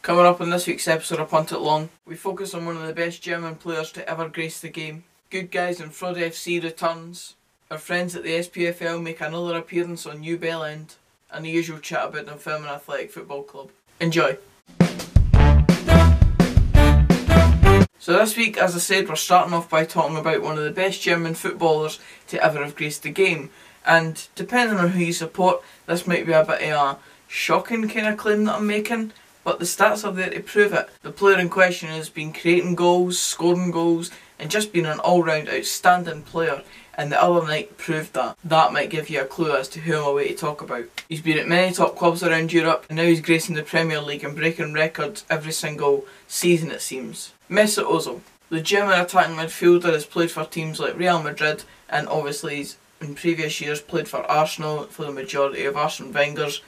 Coming up in this week's episode of Punt Long, we focus on one of the best German players to ever grace the game. Good Guys in Dafc returns, our friends at the SPFL make another appearance on New Bellend, and the usual chat about Dunfermline Athletic Football Club. Enjoy! So this week, as I said, we're starting off by talking about one of the best German footballers to ever have graced the game. And depending on who you support, this might be a bit of a shocking kind of claim that I'm making, but the stats are there to prove it. The player in question has been creating goals, scoring goals, and just been an all-round outstanding player, and the other night proved that. That might give you a clue as to who I'm away to talk about. He's been at many top clubs around Europe, and now he's gracing the Premier League and breaking records every single season it seems. Mesut Ozil. The German attacking midfielder has played for teams like Real Madrid, and obviously he's in previous years played for Arsenal for the majority of Arsene Wenger's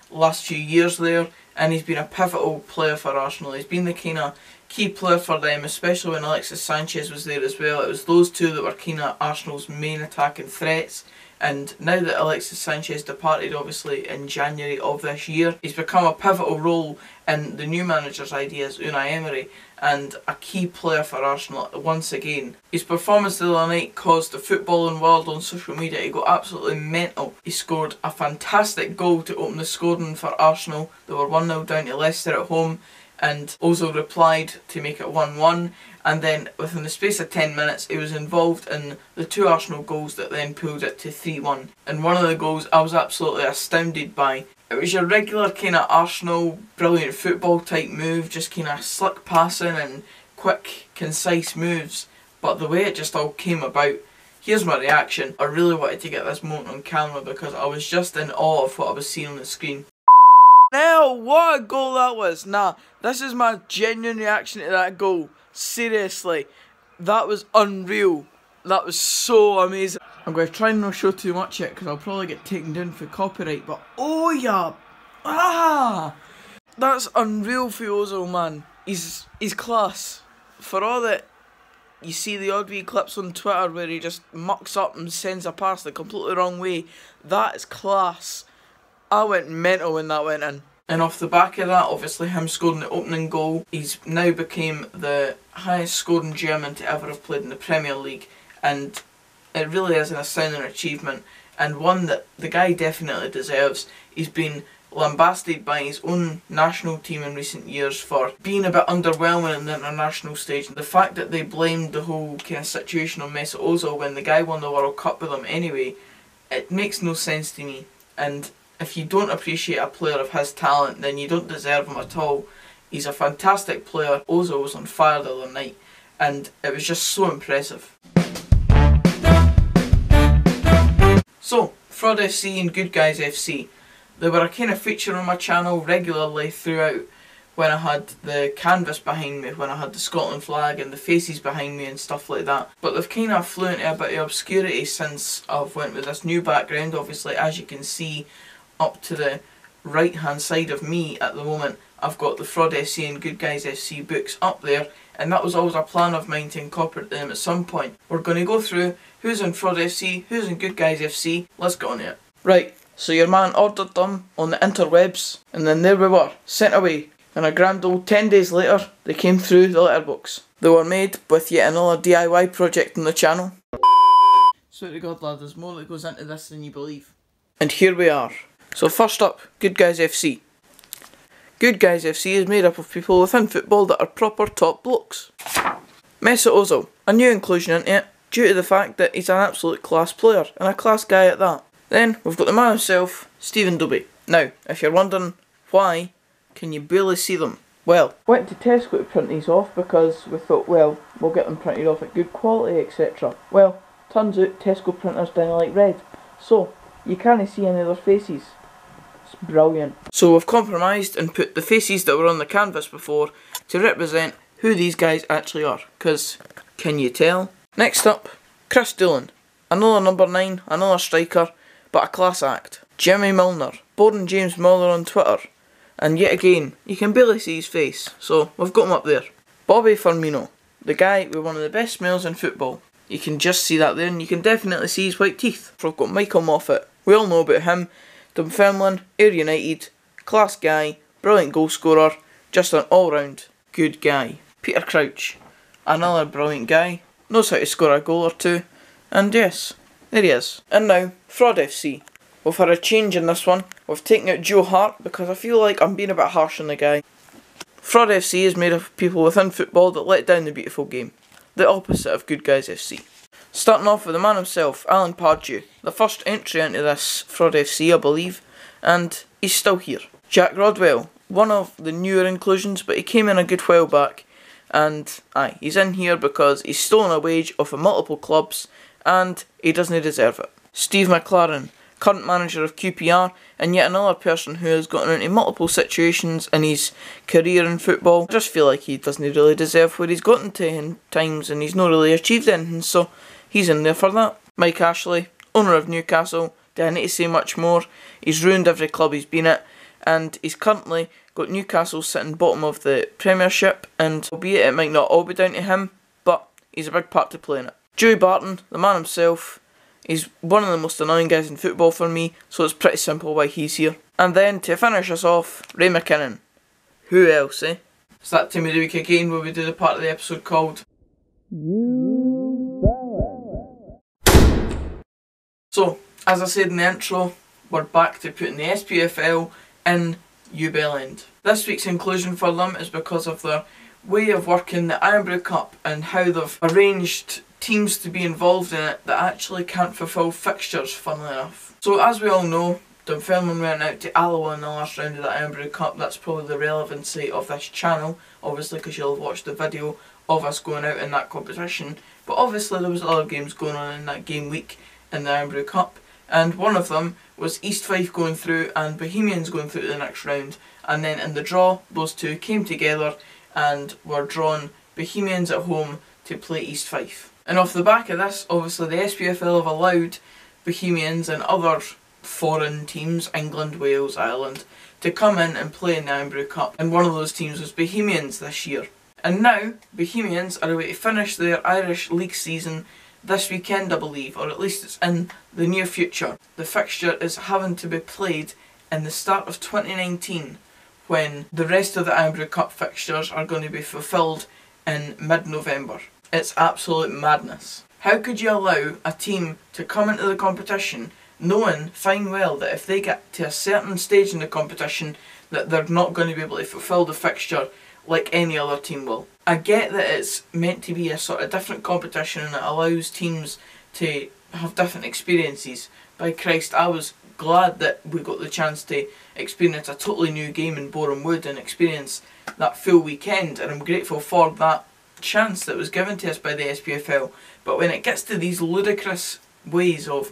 last few years there, and he's been a pivotal player for Arsenal. He's been the kind of key player for them, especially when Alexis Sanchez was there as well. It was those two that were kind of Arsenal's main attacking threats, and now that Alexis Sanchez departed obviously in January of this year, he's become a pivotal role in the new manager's ideas, Unai Emery, and a key player for Arsenal once again. His performance the other night caused the footballing world on social media to go absolutely mental. He scored a fantastic goal to open the scoring for Arsenal. They were 1-0 down to Leicester at home, and Ozil replied to make it 1-1, and then within the space of 10 minutes he was involved in the two Arsenal goals that then pulled it to 3-1. And one of the goals I was absolutely astounded by. It was your regular kind of Arsenal brilliant football type move, just kind of slick passing and quick, concise moves, but the way it just all came about. Here's my reaction. I really wanted to get this moment on camera because I was just in awe of what I was seeing on the screen. Now, what a goal that was! Nah, this is my genuine reaction to that goal. Seriously, that was unreal. That was so amazing. I'm going to try and not show too much yet because I'll probably get taken down for copyright, but oh yeah! That's unreal for Ozil, man. He's class. For all that you see the odd wee clips on Twitter where he just mucks up and sends a pass the completely wrong way, that is class. I went mental when that went in. And off the back of that, obviously him scoring the opening goal, he's now became the highest scoring German to ever have played in the Premier League, and it really is an astounding achievement, and one that the guy definitely deserves. He's been lambasted by his own national team in recent years for being a bit underwhelming in the international stage. The fact that they blamed the whole kind of situation on Mesut Ozil when the guy won the World Cup with them anyway, it makes no sense to me. And if you don't appreciate a player of his talent, then you don't deserve him at all. He's a fantastic player. Ozil was on fire the other night, and it was just so impressive. So, Dafc and Good Guys FC. They were a kind of feature on my channel regularly throughout when I had the canvas behind me, when I had the Scotland flag and the faces behind me and stuff like that. But they've kind of flew into a bit of obscurity since I've went with this new background. Obviously, as you can see up to the right hand side of me at the moment, I've got the Dafc and Good Guys FC books up there, and that was always a plan of mine to incorporate them at some point. We're going to go through who's in Dafc, who's in Good Guys FC. Let's get on it. Right, so your man ordered them on the interwebs, and then there we were, sent away, and a grand old 10 days later they came through the letterbox. They were made with yet another DIY project on the channel. Swear to God lad, there's more that goes into this than you believe. And here we are. So first up, Good Guys FC. Good Guys FC is made up of people within football that are proper top blokes. Mesut Ozil, a new inclusion into it, due to the fact that he's an absolute class player, and a class guy at that. Then, we've got the man himself, Stephen Dobbie. Now, if you're wondering why can you barely see them, well, went to Tesco to print these off because we thought, well, we'll get them printed off at good quality, etc. Well, turns out Tesco printers don't like red, so you can't see any of their faces. Brilliant. So we've compromised and put the faces that were on the canvas before to represent who these guys actually are, because can you tell? Next up, Chris Doolan, another number 9, another striker, but a class act. Jimmy Milner, Borden James Milner on Twitter, and yet again you can barely see his face, so we've got him up there. Bobby Firmino, the guy with one of the best smiles in football. You can just see that there, and you can definitely see his white teeth. So I've got Michael Moffat, we all know about him. Dunfermline, Ayr United, class guy, brilliant goal scorer, just an all-round good guy. Peter Crouch, another brilliant guy, knows how to score a goal or two, and yes, there he is. And now, Fraud FC. We've had a change in this one. We've taken out Joe Hart because I feel like I'm being a bit harsh on the guy. Fraud FC is made of people within football that let down the beautiful game. The opposite of Good Guys FC. Starting off with the man himself, Alan Pardew. The first entry into this Fraud FC, I believe, and he's still here. Jack Rodwell, one of the newer inclusions, but he came in a good while back. And aye, he's in here because he's stolen a wage off of multiple clubs and he doesn't deserve it. Steve McLaren, current manager of QPR, and yet another person who has gotten into multiple situations in his career in football. I just feel like he doesn't really deserve where he's gotten to in times, and he's not really achieved anything, so he's in there for that. Mike Ashley, owner of Newcastle, do I need to say much more? He's ruined every club he's been at, and he's currently got Newcastle sitting bottom of the Premiership, and albeit it might not all be down to him, but he's a big part to play in it. Joey Barton, the man himself, he's one of the most annoying guys in football for me, so it's pretty simple why he's here. And then, to finish us off, Ray McKinnon. Who else, eh? It's that time of the week again where we do the part of the episode called So, as I said in the intro, we're back to putting the SPFL in Bellend. This week's inclusion for them is because of their way of working the Ironbrew Cup and how they've arranged teams to be involved in it that actually can't fulfil fixtures, funnily enough. So as we all know, Dunfermline went out to Alloa in the last round of the Ironbrew Cup. That's probably the relevancy of this channel, obviously, because you'll have watched the video of us going out in that competition. But obviously there was other games going on in that game week in the Ironbrew Cup, and one of them was East Fife going through and Bohemians going through to the next round, and then in the draw those two came together and were drawn Bohemians at home to play East Fife. And off the back of this, obviously the SPFL have allowed Bohemians and other foreign teams, England, Wales, Ireland, to come in and play in the Ironbrew Cup, and one of those teams was Bohemians this year. And now, Bohemians are away to finish their Irish League season this weekend, I believe, or at least it's in the near future. The fixture is having to be played in the start of 2019, when the rest of the Ironbrew Cup fixtures are going to be fulfilled in mid-November. It's absolute madness. How could you allow a team to come into the competition knowing fine well that if they get to a certain stage in the competition that they're not going to be able to fulfil the fixture like any other team will? I get that it's meant to be a sort of different competition and it allows teams to have different experiences. By Christ, I was glad that we got the chance to experience a totally new game in Boreham Wood and experience that full weekend, and I'm grateful for that chance that was given to us by the SPFL. But when it gets to these ludicrous ways of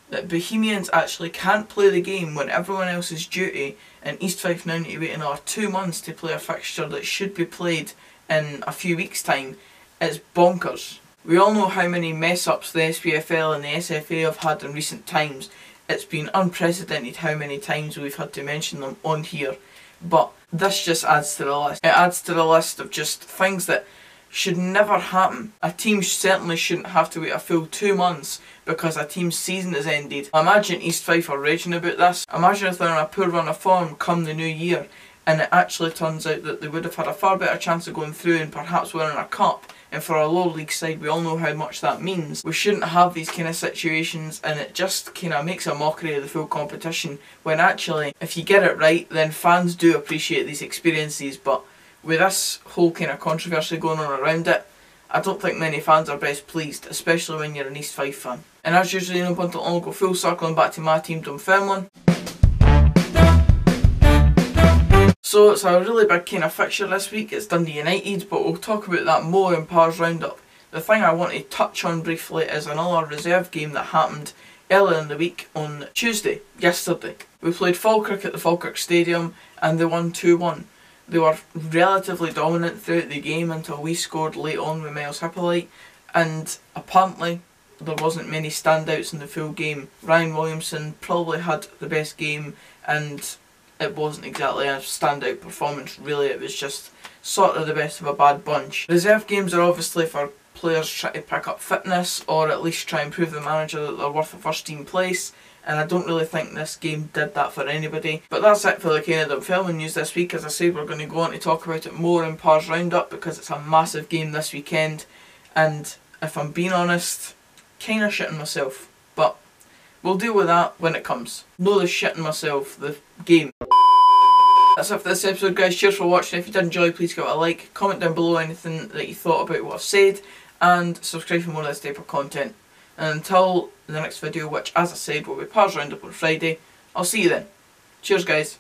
that Bohemians actually can't play the game when everyone else is duty, and East Fife now need to wait another 2 months to play a fixture that should be played in a few weeks' time, it's bonkers. We all know how many mess-ups the SPFL and the SFA have had in recent times. It's been unprecedented how many times we've had to mention them on here, but this just adds to the list. It adds to the list of just things that should never happen. A team certainly shouldn't have to wait a full 2 months because a team's season is ended. Imagine East Fife are raging about this. Imagine if they're on a poor run of form come the new year and it actually turns out that they would have had a far better chance of going through and perhaps winning a cup. And for a low league side, we all know how much that means. We shouldn't have these kind of situations, and it just kind of makes a mockery of the full competition, when actually, if you get it right, then fans do appreciate these experiences. But with this whole kind of controversy going on around it, I don't think many fans are best pleased, especially when you're an East Fife fan. And as usual, you know, Punt, I'll go full circling back to my team, Dunfermline. So it's a really big kind of fixture this week. It's Dundee United, but we'll talk about that more in Par's roundup. The thing I want to touch on briefly is another reserve game that happened earlier in the week on Tuesday, yesterday. We played Falkirk at the Falkirk Stadium and they won 2-1. They were relatively dominant throughout the game until we scored late on with Miles Hippolyte, and apparently there wasn't many standouts in the full game. Ryan Williamson probably had the best game, and it wasn't exactly a standout performance really, it was just sort of the best of a bad bunch. Reserve games are obviously for players trying to pick up fitness or at least try and prove the manager that they're worth a first team place, and I don't really think this game did that for anybody. But that's it for the Canada filming news this week. As I said, we're going to go on to talk about it more in Pars Roundup because it's a massive game this weekend, and if I'm being honest, kinda shitting myself, but we'll deal with that when it comes. No, the shitting myself, the game. That's it for this episode, guys. Cheers for watching. If you did enjoy, please give it a like, comment down below anything that you thought about what I've said, and subscribe for more of this type of content. And until the next video, which as I said will be Pars Roundup on Friday, I'll see you then. Cheers, guys.